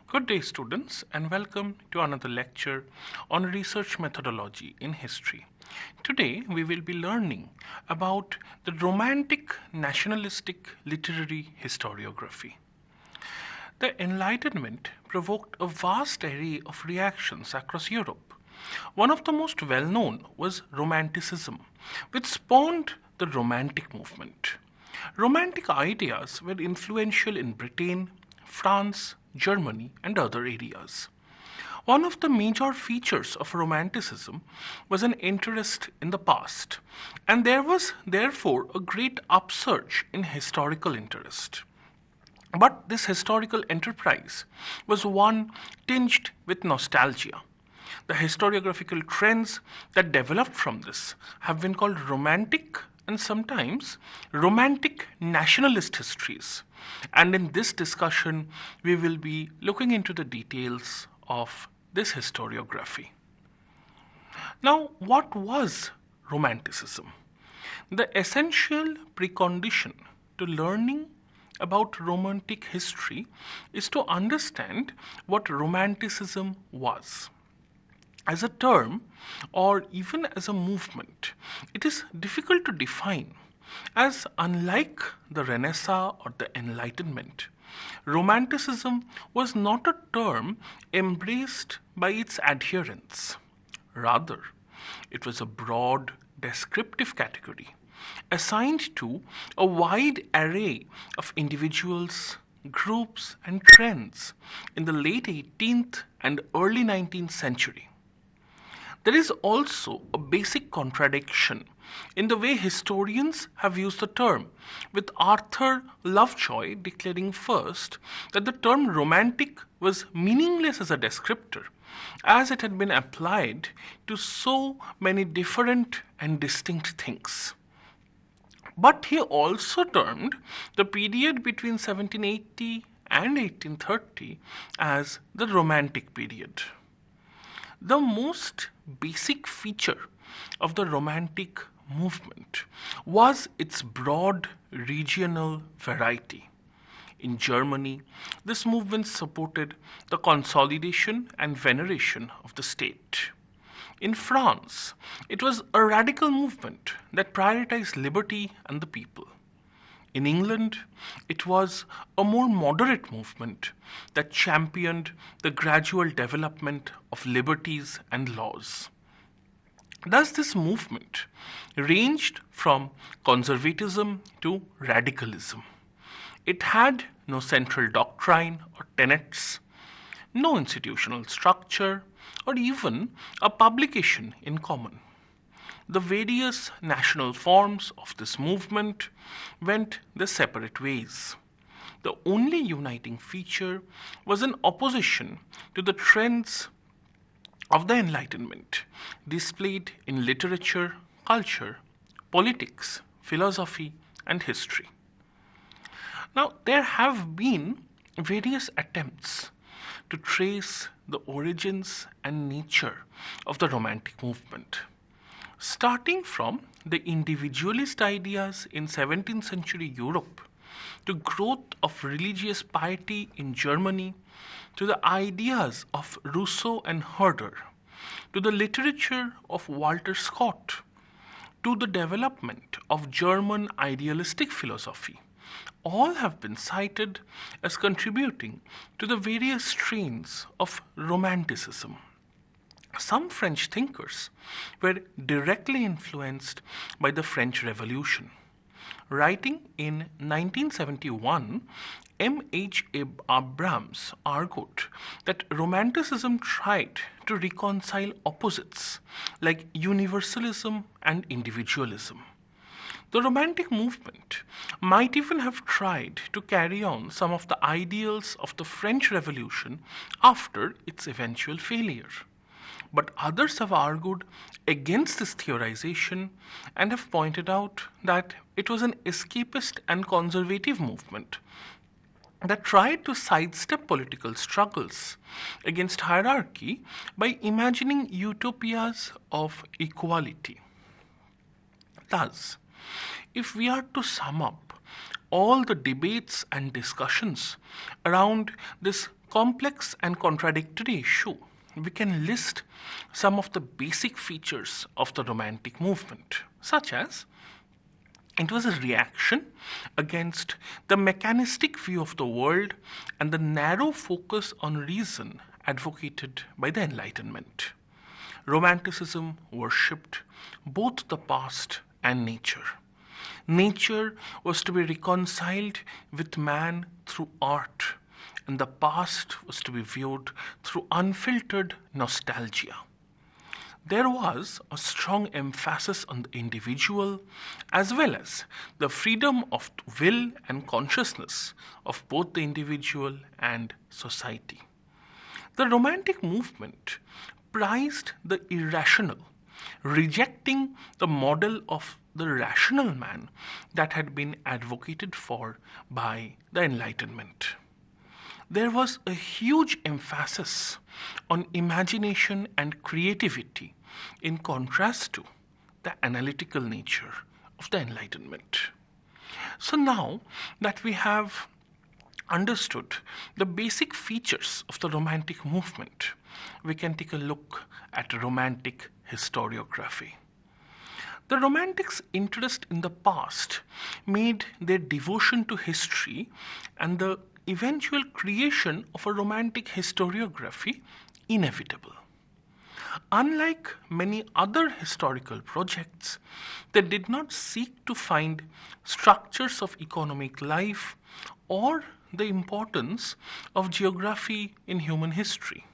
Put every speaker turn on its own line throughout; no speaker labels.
Good day, students, and welcome to another lecture on research methodology in history. Today, we will be learning about the romantic nationalistic literary historiography. The Enlightenment provoked a vast array of reactions across Europe. One of the most well known was Romanticism, which spawned the Romantic movement. Romantic ideas were influential in Britain, France, Germany, and other areas. One of the major features of Romanticism was an interest in the past, and there was therefore a great upsurge in historical interest. But this historical enterprise was one tinged with nostalgia. The historiographical trends that developed from this have been called romantic and sometimes romantic nationalist histories. And in this discussion, we will be looking into the details of this historiography. Now, what was Romanticism? The essential precondition to learning about Romantic history is to understand what Romanticism was. As a term or even as a movement, it is difficult to define, as unlike the Renaissance or the Enlightenment, Romanticism was not a term embraced by its adherents. Rather, it was a broad descriptive category assigned to a wide array of individuals, groups, and trends in the late 18th and early 19th century. There is also a basic contradiction in the way historians have used the term, with Arthur Lovejoy declaring first that the term romantic was meaningless as a descriptor, as it had been applied to so many different and distinct things. But he also termed the period between 1780 and 1830 as the Romantic period. The most basic feature of the Romantic movement was its broad regional variety. In Germany, this movement supported the consolidation and veneration of the state. In France, it was a radical movement that prioritized liberty and the people. In England, it was a more moderate movement that championed the gradual development of liberties and laws. Thus, this movement ranged from conservatism to radicalism. It had no central doctrine or tenets, no institutional structure, or even a publication in common. The various national forms of this movement went their separate ways. The only uniting feature was an opposition to the trends of the Enlightenment, displayed in literature, culture, politics, philosophy, and history. Now, there have been various attempts to trace the origins and nature of the Romantic movement. Starting from the individualist ideas in 17th century Europe, to growth of religious piety in Germany, to the ideas of Rousseau and Herder, to the literature of Walter Scott, to the development of German idealistic philosophy, all have been cited as contributing to the various strains of Romanticism. Some French thinkers were directly influenced by the French Revolution. Writing in 1971, M.H. Abrams argued that Romanticism tried to reconcile opposites like universalism and individualism. The Romantic movement might even have tried to carry on some of the ideals of the French Revolution after its eventual failure. But others have argued against this theorization and have pointed out that it was an escapist and conservative movement that tried to sidestep political struggles against hierarchy by imagining utopias of equality. Thus, if we are to sum up all the debates and discussions around this complex and contradictory issue, we can list some of the basic features of the Romantic movement, such as it was a reaction against the mechanistic view of the world and the narrow focus on reason advocated by the Enlightenment. Romanticism worshipped both the past and nature. Nature was to be reconciled with man through art, and the past was to be viewed through unfiltered nostalgia. There was a strong emphasis on the individual as well as the freedom of will and consciousness of both the individual and society. The Romantic movement prized the irrational, rejecting the model of the rational man that had been advocated for by the Enlightenment. There was a huge emphasis on imagination and creativity in contrast to the analytical nature of the Enlightenment. So now that we have understood the basic features of the Romantic movement, we can take a look at Romantic historiography. The Romantics' interest in the past made their devotion to history and the eventual creation of a Romantic historiography inevitable. Unlike many other historical projects, they did not seek to find structures of economic life or the importance of geography in human history.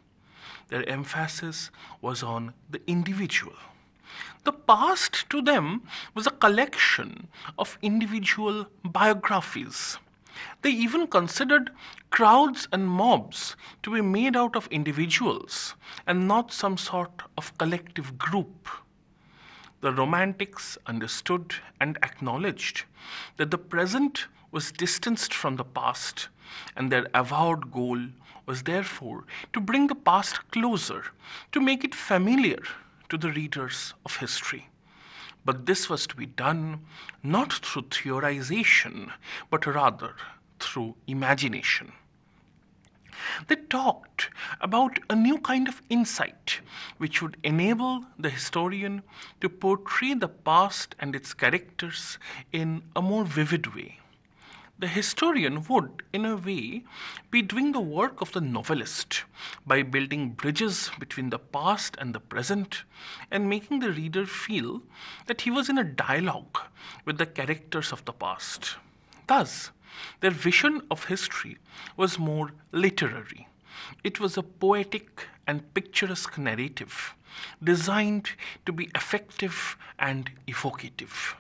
Their emphasis was on the individual. The past to them was a collection of individual biographies. They even considered crowds and mobs to be made out of individuals and not some sort of collective group. The Romantics understood and acknowledged that the present was distanced from the past, and their avowed goal was therefore to bring the past closer, to make it familiar to the readers of history. But this was to be done not through theorization, but rather through imagination. They talked about a new kind of insight which would enable the historian to portray the past and its characters in a more vivid way. The historian would, in a way, be doing the work of the novelist by building bridges between the past and the present and making the reader feel that he was in a dialogue with the characters of the past. Thus, their vision of history was more literary. It was a poetic and picturesque narrative designed to be effective and evocative.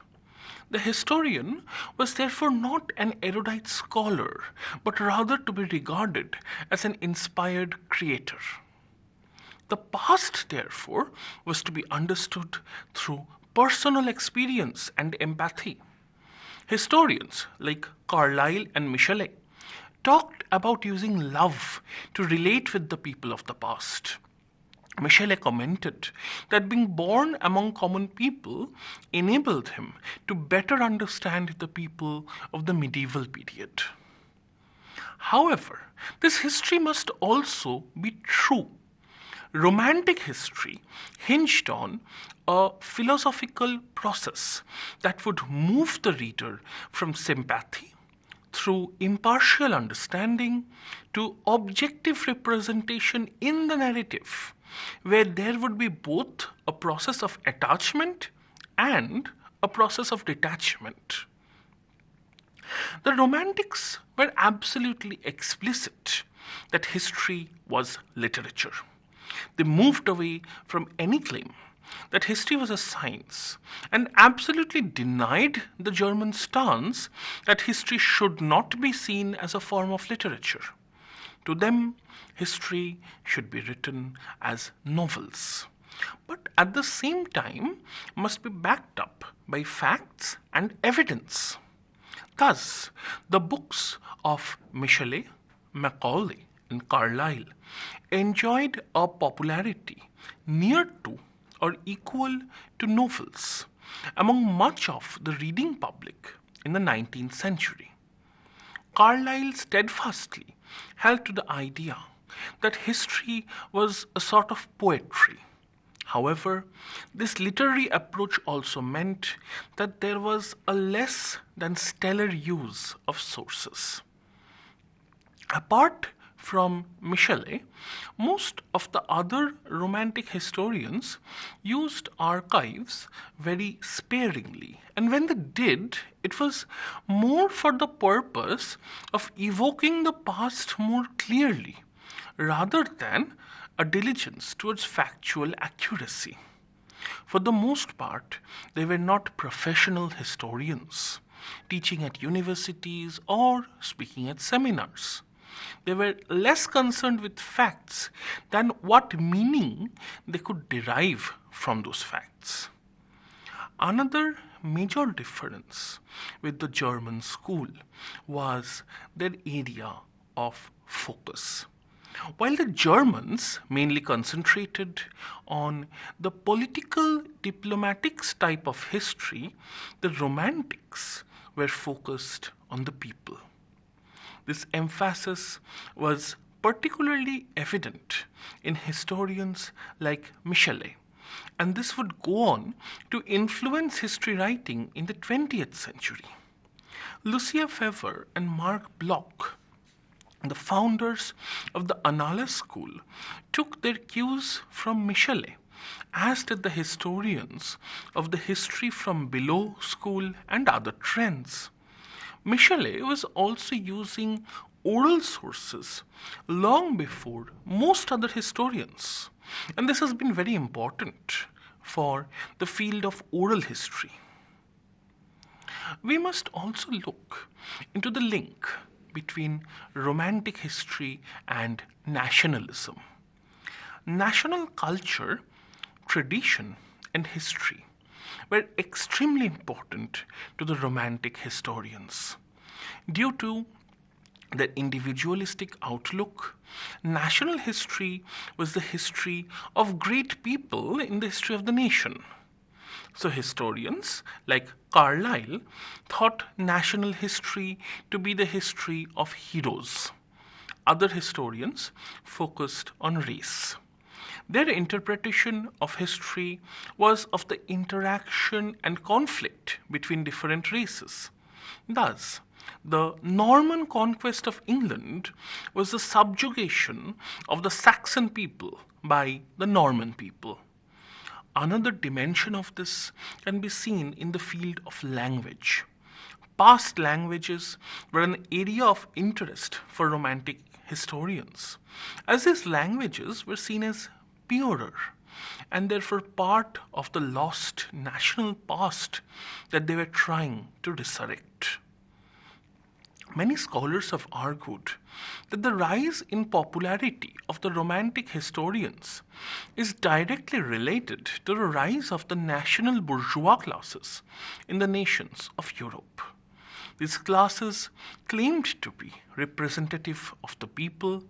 The historian was therefore not an erudite scholar, but rather to be regarded as an inspired creator. The past, therefore, was to be understood through personal experience and empathy. Historians like Carlyle and Michelet talked about using love to relate with the people of the past. Michelet commented that being born among common people enabled him to better understand the people of the medieval period. However, this history must also be true. Romantic history hinged on a philosophical process that would move the reader from sympathy through impartial understanding to objective representation in the narrative, where there would be both a process of attachment and a process of detachment. The Romantics were absolutely explicit that history was literature. They moved away from any claim that history was a science and absolutely denied the German stance that history should not be seen as a form of literature. To them, history should be written as novels, but at the same time must be backed up by facts and evidence. Thus, the books of Michelet, Macaulay, and Carlyle enjoyed a popularity near to or equal to novels among much of the reading public in the 19th century. Carlyle steadfastly held to the idea that history was a sort of poetry. However, this literary approach also meant that there was a less than stellar use of sources. Apart from Michelet, most of the other Romantic historians used archives very sparingly, and when they did, it was more for the purpose of evoking the past more clearly rather than a diligence towards factual accuracy. For the most part, they were not professional historians, teaching at universities or speaking at seminars. They were less concerned with facts than what meaning they could derive from those facts. Another major difference with the German school was their area of focus. While the Germans mainly concentrated on the political diplomatics type of history, the Romantics were focused on the people. This emphasis was particularly evident in historians like Michelet, and this would go on to influence history writing in the 20th century. Lucia Fever and Marc Bloch, the founders of the Annales school, took their cues from Michelet, as did the historians of the History from Below school and other trends. Michelet was also using oral sources long before most other historians, and this has been very important for the field of oral history. We must also look into the link between Romantic history and nationalism. National culture, tradition, and history were extremely important to the Romantic historians. Due to their individualistic outlook, national history was the history of great people in the history of the nation. So historians like Carlyle thought national history to be the history of heroes. Other historians focused on race. Their interpretation of history was of the interaction and conflict between different races. Thus, the Norman conquest of England was the subjugation of the Saxon people by the Norman people. Another dimension of this can be seen in the field of language. Past languages were an area of interest for Romantic historians, as these languages were seen as purer and therefore part of the lost national past that they were trying to resurrect. Many scholars have argued that the rise in popularity of the Romantic historians is directly related to the rise of the national bourgeois classes in the nations of Europe. These classes claimed to be representative of the people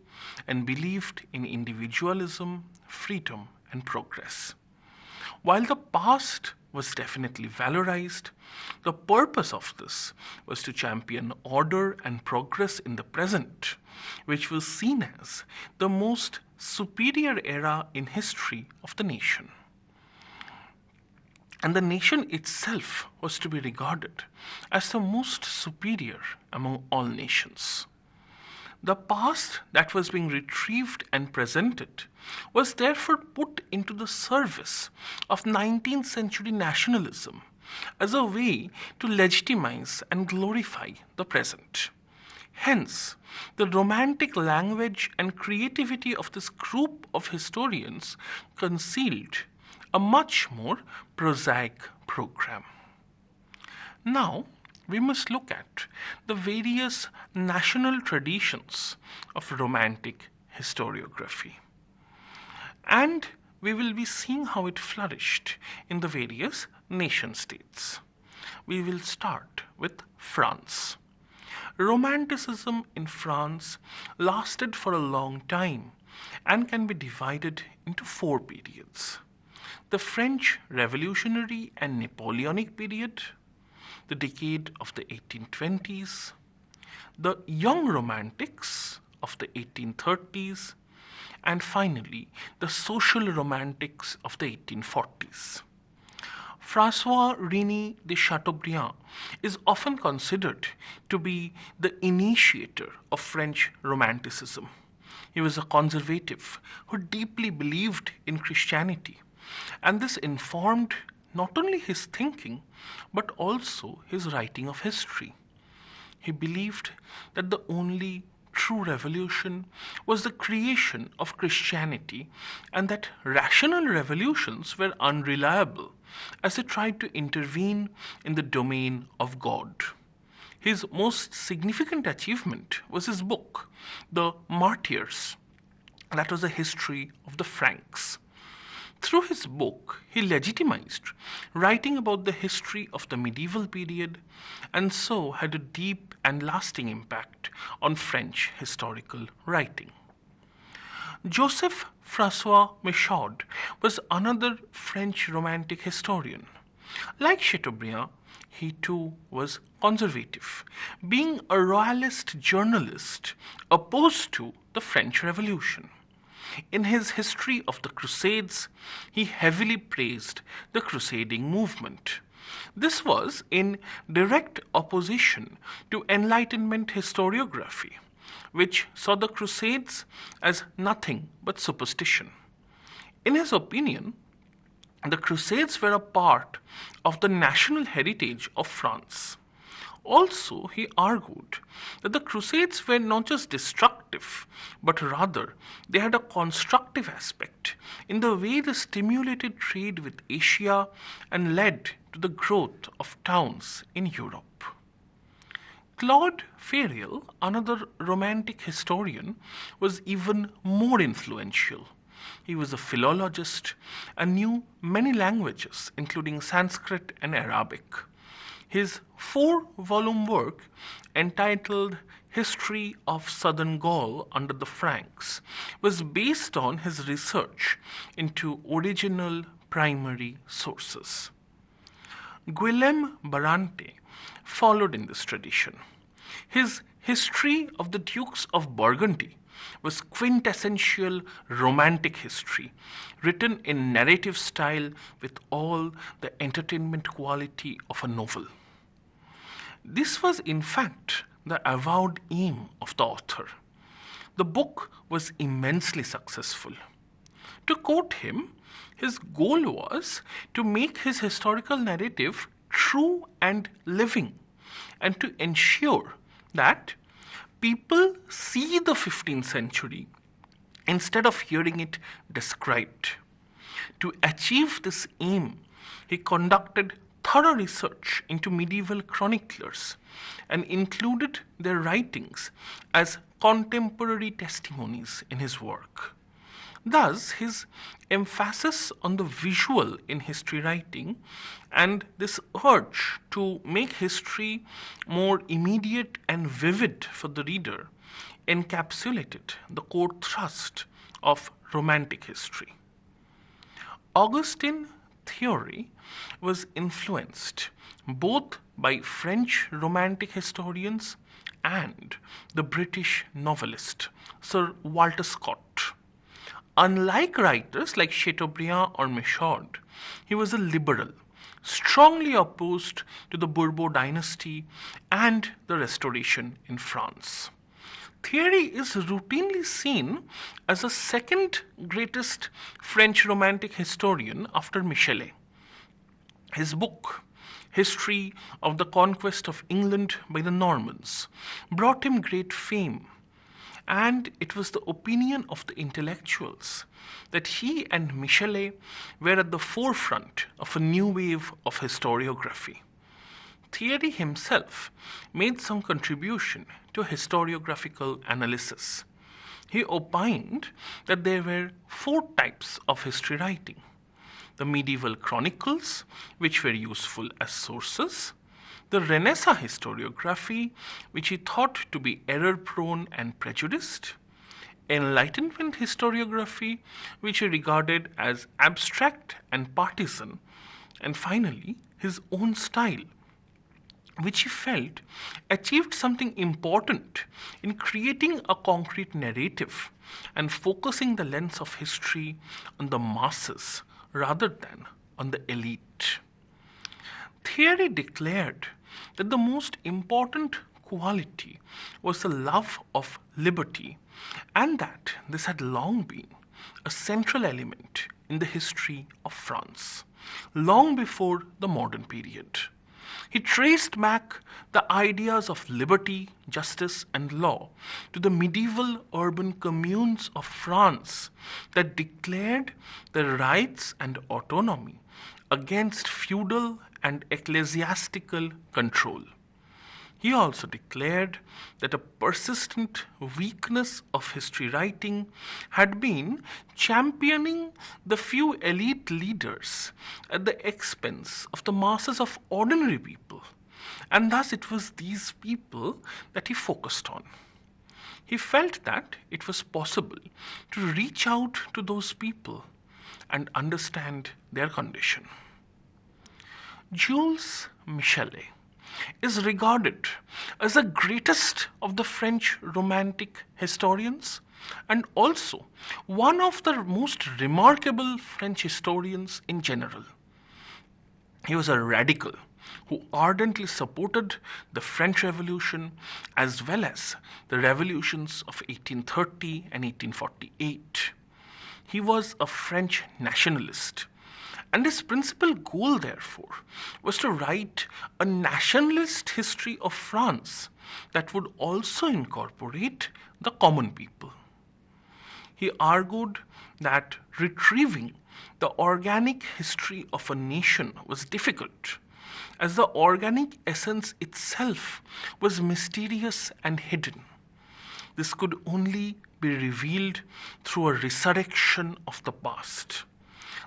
and believed in individualism, freedom, and progress. While the past was definitely valorized, the purpose of this was to champion order and progress in the present, which was seen as the most superior era in history of the nation. And the nation itself was to be regarded as the most superior among all nations. The past that was being retrieved and presented was therefore put into the service of 19th century nationalism as a way to legitimize and glorify the present. Hence, the Romantic language and creativity of this group of historians concealed a much more prosaic program. Now, we must look at the various national traditions of Romantic historiography. And we will be seeing how it flourished in the various nation states. We will start with France. Romanticism in France lasted for a long time and can be divided into four periods: the French Revolutionary and Napoleonic period, the decade of the 1820s, the Young Romantics of the 1830s, and finally, the social romantics of the 1840s. François-René de Chateaubriand is often considered to be the initiator of French Romanticism. He was a conservative who deeply believed in Christianity, and this informed not only his thinking but also his writing of history. He believed that the only true revolution was the creation of Christianity and that rational revolutions were unreliable as they tried to intervene in the domain of God. His most significant achievement was his book, The Martyrs, that was a history of the Franks. Through his book, he legitimized writing about the history of the medieval period and so had a deep and lasting impact on French historical writing. Joseph Francois Michelet was another French Romantic historian. Like Chateaubriand, he too was conservative, being a royalist journalist opposed to the French Revolution. In his History of the Crusades, he heavily praised the crusading movement. This was in direct opposition to Enlightenment historiography, which saw the Crusades as nothing but superstition. In his opinion, the Crusades were a part of the national heritage of France. Also, he argued that the Crusades were not just destructive, but rather they had a constructive aspect in the way they stimulated trade with Asia and led to the growth of towns in Europe. Claude Farel, another Romantic historian, was even more influential. He was a philologist and knew many languages, including Sanskrit and Arabic. His four-volume work, entitled History of Southern Gaul under the Franks, was based on his research into original primary sources. Guillaume Barante followed in this tradition. His History of the Dukes of Burgundy was quintessential Romantic history, written in narrative style with all the entertainment quality of a novel. This was, in fact, the avowed aim of the author. The book was immensely successful. To quote him, his goal was to make his historical narrative true and living, and to ensure that people see the 15th century instead of hearing it described. To achieve this aim, he conducted thorough research into medieval chroniclers and included their writings as contemporary testimonies in his work. Thus, his emphasis on the visual in history writing and this urge to make history more immediate and vivid for the reader encapsulated the core thrust of Romantic history. Augustin theory was influenced both by French Romantic historians and the British novelist Sir Walter Scott. Unlike writers like Chateaubriand or Michelet, he was a liberal, strongly opposed to the Bourbon dynasty and the Restoration in France. Thierry is routinely seen as the second greatest French Romantic historian after Michelet. His book, History of the Conquest of England by the Normans, brought him great fame, and it was the opinion of the intellectuals that he and Michelet were at the forefront of a new wave of historiography. Thierry himself made some contribution to historiographical analysis. He opined that there were four types of history writing: the medieval chronicles, which were useful as sources; the Renaissance historiography, which he thought to be error-prone and prejudiced; Enlightenment historiography, which he regarded as abstract and partisan; and finally, his own style, which he felt achieved something important in creating a concrete narrative and focusing the lens of history on the masses rather than on the elite. Theory declared that the most important quality was the love of liberty, and that this had long been a central element in the history of France, long before the modern period. He traced back the ideas of liberty, justice, and law to the medieval urban communes of France that declared their rights and autonomy against feudal and ecclesiastical control. He also declared that a persistent weakness of history writing had been championing the few elite leaders at the expense of the masses of ordinary people, and thus it was these people that he focused on. He felt that it was possible to reach out to those people and understand their condition. Jules Michelet is regarded as the greatest of the French Romantic historians and also one of the most remarkable French historians in general. He was a radical who ardently supported the French Revolution as well as the revolutions of 1830 and 1848. He was a French nationalist, and his principal goal, therefore, was to write a nationalist history of France that would also incorporate the common people. He argued that retrieving the organic history of a nation was difficult, as the organic essence itself was mysterious and hidden. This could only be revealed through a resurrection of the past.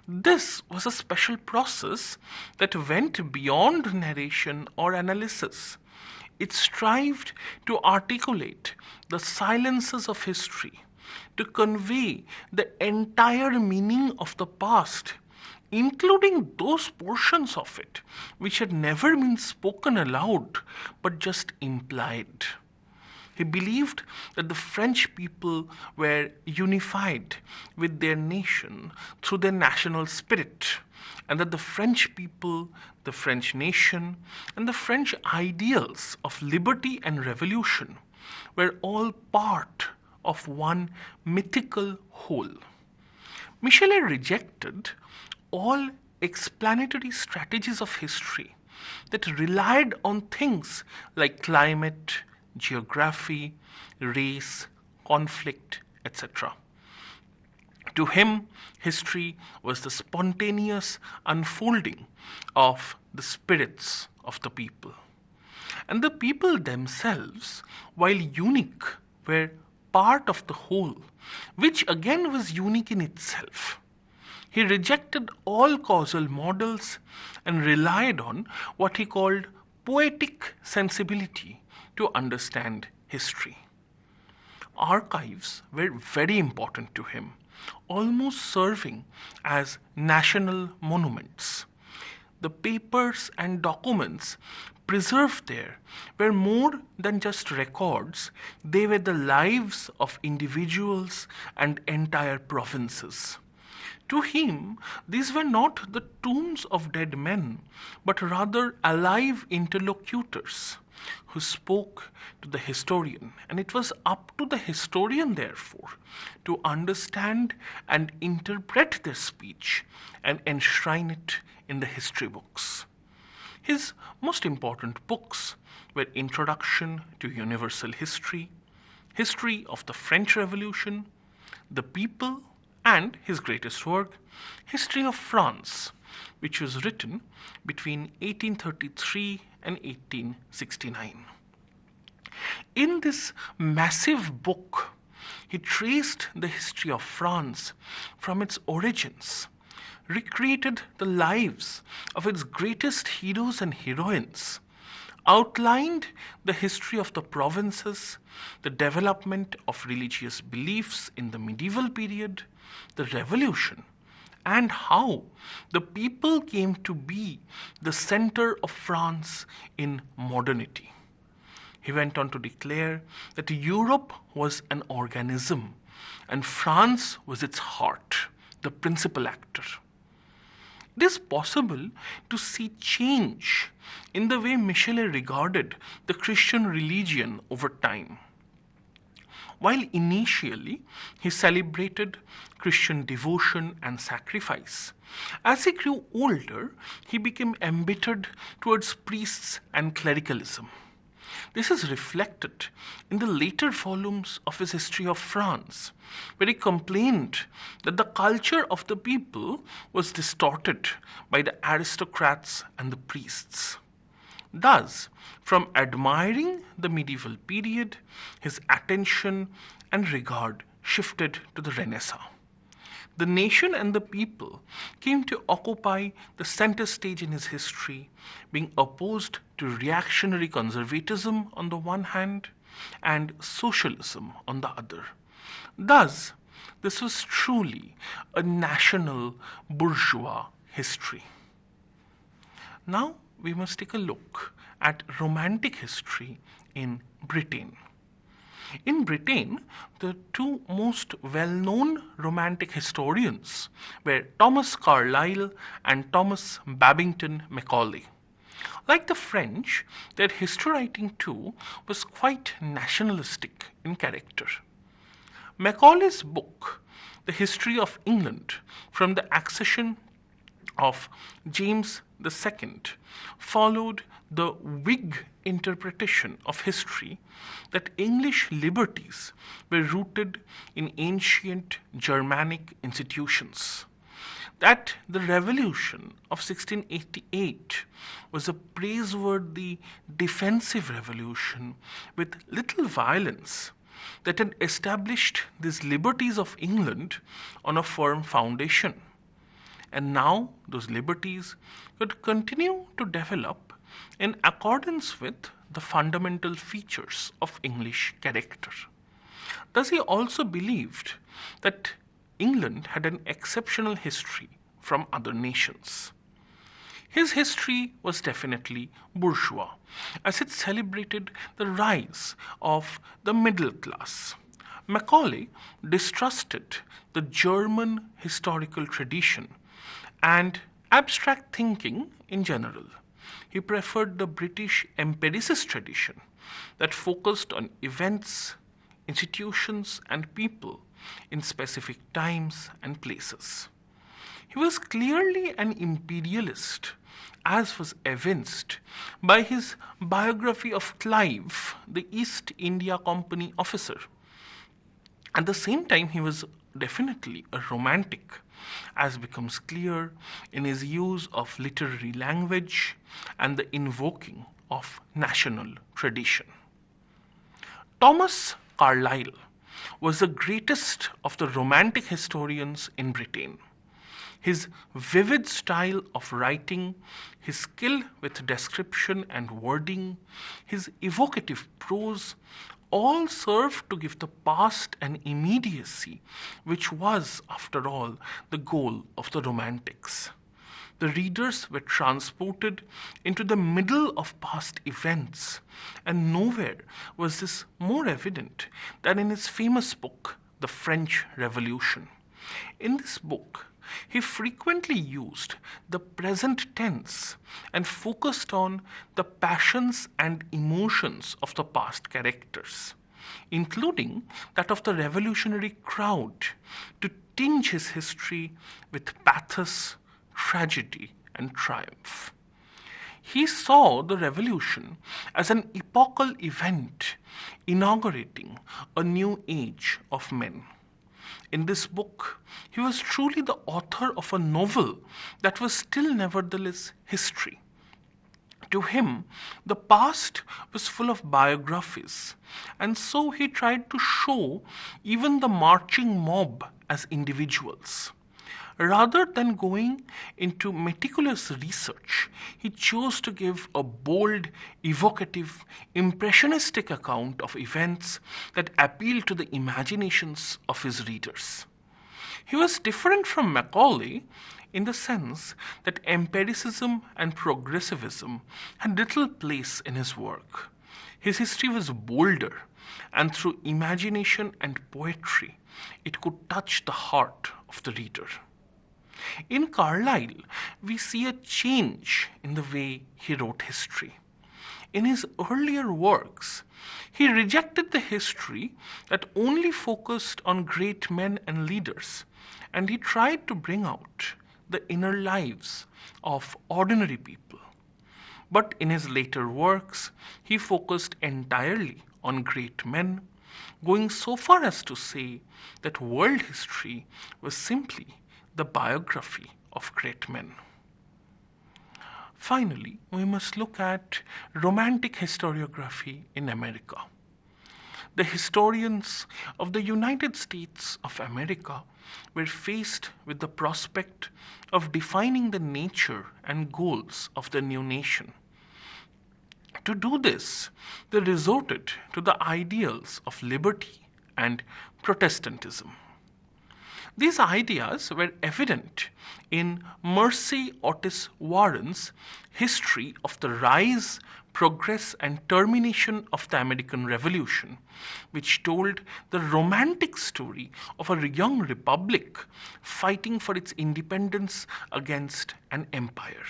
This was a special process that went beyond narration or analysis. It strived to articulate the silences of history, to convey the entire meaning of the past, including those portions of it which had never been spoken aloud but just implied. He believed that the French people were unified with their nation through their national spirit, and that the French people, the French nation, and the French ideals of liberty and revolution were all part of one mythical whole. Michelet rejected all explanatory strategies of history that relied on things like climate, geography, race, conflict, etc. To him, history was the spontaneous unfolding of the spirits of the people. And the people themselves, while unique, were part of the whole, which again was unique in itself. He rejected all causal models and relied on what he called poetic sensibility to understand history. Archives were very important to him, almost serving as national monuments. The papers and documents preserved there were more than just records, they were the lives of individuals and entire provinces. To him, these were not the tombs of dead men, but rather alive interlocutors who spoke to the historian, and it was up to the historian, therefore, to understand and interpret their speech and enshrine it in the history books. His most important books were Introduction to Universal History, History of the French Revolution, The People, and his greatest work, History of France, which was written between 1833 and 1869. In this massive book, he traced the history of France from its origins, recreated the lives of its greatest heroes and heroines, outlined the history of the provinces, the development of religious beliefs in the medieval period, the revolution, and how the people came to be the center of France in modernity. He went on to declare that Europe was an organism and France was its heart, the principal actor. It is possible to see change in the way Michelet regarded the Christian religion over time. While initially he celebrated Christian devotion and sacrifice, as he grew older, he became embittered towards priests and clericalism. This is reflected in the later volumes of his History of France, where he complained that the culture of the people was distorted by the aristocrats and the priests. Thus, from admiring the medieval period, his attention and regard shifted to the Renaissance. The nation and the people came to occupy the center stage in his history, being opposed to reactionary conservatism on the one hand and socialism on the other. Thus, this was truly a national bourgeois history. Now, we must take a look at Romantic history in Britain. In Britain, the two most well-known Romantic historians were Thomas Carlyle and Thomas Babington Macaulay. Like the French, their history writing too was quite nationalistic in character. Macaulay's book, The History of England from the Accession of James II, followed the Whig interpretation of history that English liberties were rooted in ancient Germanic institutions, that the revolution of 1688 was a praiseworthy defensive revolution with little violence that had established these liberties of England on a firm foundation. And now those liberties could continue to develop in accordance with the fundamental features of English character. Thus, he also believed that England had an exceptional history from other nations. His history was definitely bourgeois, as it celebrated the rise of the middle class. Macaulay distrusted the German historical tradition and abstract thinking in general. He preferred the British empiricist tradition that focused on events, institutions, and people in specific times and places. He was clearly an imperialist, as was evinced by his biography of Clive, the East India Company officer. At the same time, he was definitely a romantic, as becomes clear in his use of literary language and the invoking of national tradition. Thomas Carlyle was the greatest of the Romantic historians in Britain. His vivid style of writing, his skill with description and wording, his evocative prose, all served to give the past an immediacy which was, after all, the goal of the Romantics. The readers were transported into the middle of past events, and nowhere was this more evident than in his famous book, The French Revolution. In this book, he frequently used the present tense and focused on the passions and emotions of the past characters, including that of the revolutionary crowd, to tinge his history with pathos, tragedy, and triumph. He saw the revolution as an epochal event inaugurating a new age of men. In this book, he was truly the author of a novel that was still nevertheless history. To him, the past was full of biographies, and so he tried to show even the marching mob as individuals. Rather than going into meticulous research, he chose to give a bold, evocative, impressionistic account of events that appealed to the imaginations of his readers. He was different from Macaulay in the sense that empiricism and progressivism had little place in his work. His history was bolder, and through imagination and poetry, it could touch the heart of the reader. In Carlyle, we see a change in the way he wrote history. In his earlier works, he rejected the history that only focused on great men and leaders, and he tried to bring out the inner lives of ordinary people. But in his later works, he focused entirely on great men, going so far as to say that world history was simply the biography of great men. Finally, we must look at Romantic historiography in America. The historians of the United States of America were faced with the prospect of defining the nature and goals of the new nation. To do this, they resorted to the ideals of liberty and Protestantism. These ideas were evident in Mercy Otis Warren's History of the Rise, Progress, and Termination of the American Revolution, which told the romantic story of a young republic fighting for its independence against an empire.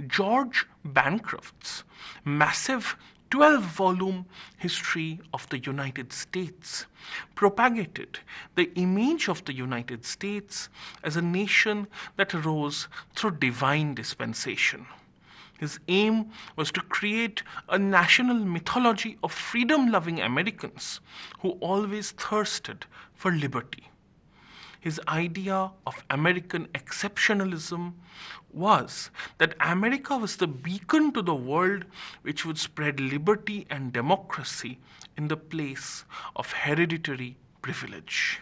George Bancroft's massive 12-volume History of the United States propagated the image of the United States as a nation that arose through divine dispensation. His aim was to create a national mythology of freedom-loving Americans who always thirsted for liberty. His idea of American exceptionalism was that America was the beacon to the world which would spread liberty and democracy in the place of hereditary privilege.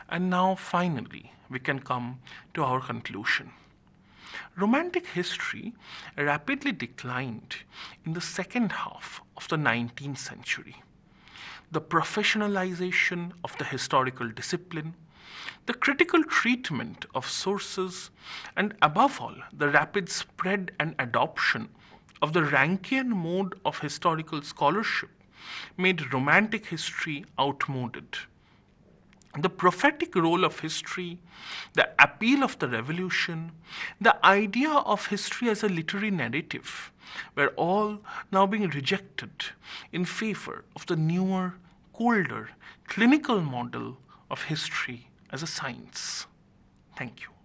And now finally we can come to our conclusion. Romantic history rapidly declined in the second half of the 19th century. The professionalization of the historical discipline, the critical treatment of sources, and above all, the rapid spread and adoption of the Rankian mode of historical scholarship made Romantic history outmoded. The prophetic role of history, the appeal of the revolution, the idea of history as a literary narrative were all now being rejected in favor of the newer, colder, clinical model of history as a science. Thank you.